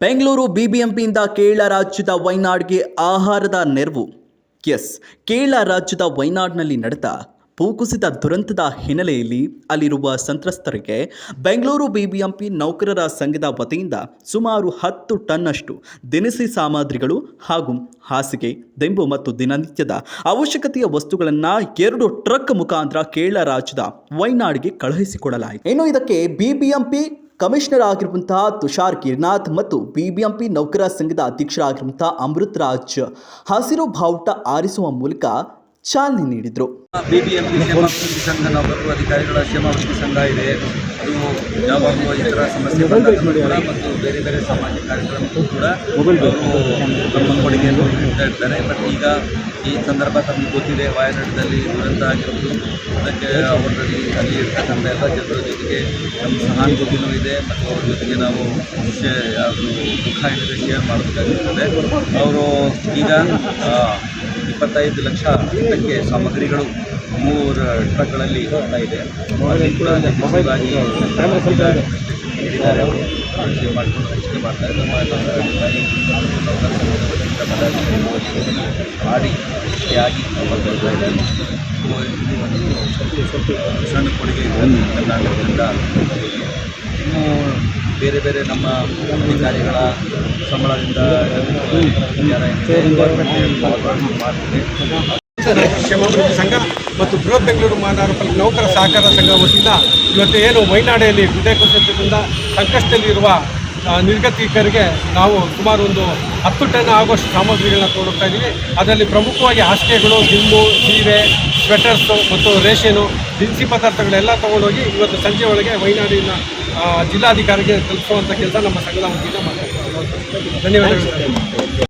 ಬೆಂಗಳೂರು ಬಿಬಿಎಂಪಿಯಿಂದ ಕೇರಳ ರಾಜ್ಯದ ವಯನಾಡ್ಗೆ ಆಹಾರದ ನೆರವು. ಕೇರಳ ರಾಜ್ಯದ ವಯನಾಡ್ನಲ್ಲಿ ನಡೆದ ಭೂಕುಸಿತ ದುರಂತದ ಹಿನ್ನೆಲೆಯಲ್ಲಿ ಅಲ್ಲಿರುವ ಸಂತ್ರಸ್ತರಿಗೆ ಬೆಂಗಳೂರು ಬಿಬಿಎಂಪಿ ನೌಕರರ ಸಂಘದ ವತಿಯಿಂದ ಸುಮಾರು 10 ಟನ್ನಷ್ಟು ದಿನಸಿ ಸಾಮಗ್ರಿಗಳು ಹಾಗೂ ಹಾಸಿಗೆ, ದಿಂಬು ಮತ್ತು ದಿನನಿತ್ಯದ ಅವಶ್ಯಕತೆಯ ವಸ್ತುಗಳನ್ನು 2 ಟ್ರಕ್ ಮುಖಾಂತರ ಕೇರಳ ರಾಜ್ಯದ ವಯನಾಡ್ಗೆ ಕಳುಹಿಸಿಕೊಡಲಾಯಿತು. ಇನ್ನು ಇದಕ್ಕೆ ಬಿಬಿಎಂಪಿ ಕಮಿಷನರ್ ಆಗಿರುವಂತಹ ತುಷಾರ್ ಗಿರ್ನಾಥ್ ಮತ್ತು ಬಿಬಿಎಂಪಿ ನೌಕರ ಸಂಘದ ಅಧ್ಯಕ್ಷರಾಗಿರುವಂತಹ ಅಮೃತ್ ರಾಜ್ ಹಸಿರು ಬಾವುಟ ಆರಿಸುವ ಮೂಲಕ ಚಾಲನೆ ನೀಡಿದರು. ಬಿಬಿಎಂಪಿ ಕ್ಷೇಮಾಭಿವೃದ್ಧಿ ಸಂಘ ನೌಕರರು ಅಧಿಕಾರಿಗಳ ಕ್ಷೇಮಾಭಿವೃದ್ಧಿ ಸಂಘ ಇದೆ. ಅದು ಯಾವಾಗಲೂ ಇತರ ಸಮಸ್ಯೆ ಬಂದಾಗ ಮತ್ತು ಬೇರೆ ಬೇರೆ ಸಾಮಾಜಿಕ ಕಾರ್ಯಕ್ರಮಕ್ಕೂ ಕೂಡ ತಮ್ಮ ಕೊಡುಗೆಯನ್ನು ನೀಡ್ತಾ ಇರ್ತಾರೆ. ಬಟ್ ಈಗ ಈ ಸಂದರ್ಭ ತಮಗೆ ಗೊತ್ತಿದೆ, ವಯನಾಡಿನಲ್ಲಿ ದುರಂತ ಆಗಿರೋದು. ಅದಕ್ಕೆ ಅವರಲ್ಲಿ ಅಲ್ಲಿ ಇರ್ತಕ್ಕಂಥ ಎಲ್ಲ ಜನರ ಜೊತೆಗೆ ನಮ್ಮ ಸಹಾನುಭೂತಿನೂ ಇದೆ ಮತ್ತು ಅವ್ರ ಜೊತೆಗೆ ನಾವು ದುಃಖ ಏನಿದೆ ಶೇರ್ ಮಾಡಬೇಕಾಗಿರ್ತದೆ. ಅವರು ಈಗ 25 ಲಕ್ಷ ರೂಪಾಯಿಗೆ ಸಾಮಗ್ರಿಗಳು 3 ಟ್ರಕ್ಗಳಲ್ಲಿ ಹೋಗ್ತಾ ಇದೆ. ಅಲ್ಲಿ ಕೂಡ ಯಶಸ್ವಿಯಾಗಿ ನೀಡಿದ್ದಾರೆ. ಅವರು ಸೇವ್ ಮಾಡಿಕೊಂಡು ಹಂಚಿಕೆ ಮಾಡ್ತಾರೆ. ನಮ್ಮ ಮಾಡಿ ಆಗಿ ಬರ್ತಾ ಇದೆ. ಸಣ್ಣ ಕೊಡುಗೆ ಕರ್ನಾಟಕದಿಂದ ಇನ್ನೂ ಬೇರೆ ಬೇರೆ ನಮ್ಮ ಅಧಿಕಾರಿಗಳ ಸಂಬಳದಿಂದ ಕ್ಷೇಮಾಭಿವೃದ್ಧಿ ಸಂಘ ಮತ್ತು ಬೃಹತ್ ಬೆಂಗಳೂರು ಮಹಾನಗರ ನೌಕರ ಸಹಕಾರ ಸಂಘ ವತಿಯಿಂದ ಇವತ್ತು ಏನು ವಯನಾಡಿನಲ್ಲಿ ಹೃದಯ ಕುಸಿತದಿಂದ ಸಂಕಷ್ಟದಲ್ಲಿರುವ ನಿರ್ಗತಿಕರಿಗೆ ನಾವು ಸುಮಾರು ಒಂದು 10 ಟನ್ ಆಗುವಷ್ಟು ಸಾಮಗ್ರಿಗಳನ್ನ ಕೊಡ್ತಾ ಇದ್ದೀವಿ. ಅದರಲ್ಲಿ ಪ್ರಮುಖವಾಗಿ ಹಾಸಿಗೆಗಳು, ದಿಂಬು, ಸೀರೆ, ಸ್ವೆಟರ್ಸು ಮತ್ತು ರೇಷನು, ದಿನಸಿ ಪದಾರ್ಥಗಳೆಲ್ಲ ತೊಗೊಂಡೋಗಿ ಇವತ್ತು ಸಂಜೆ ಒಳಗೆ ವಯನಾಡಿನ ಜಿಲ್ಲಾಧಿಕಾರಿಗೆ ತಲುಪಿಸುವಂಥ ಕೆಲಸ ನಮ್ಮ ಸಂಘದ ವತಿಯಿಂದ ಮಾಡ್ತಾ ಇದ್ದೀವಿ. ಧನ್ಯವಾದಗಳು.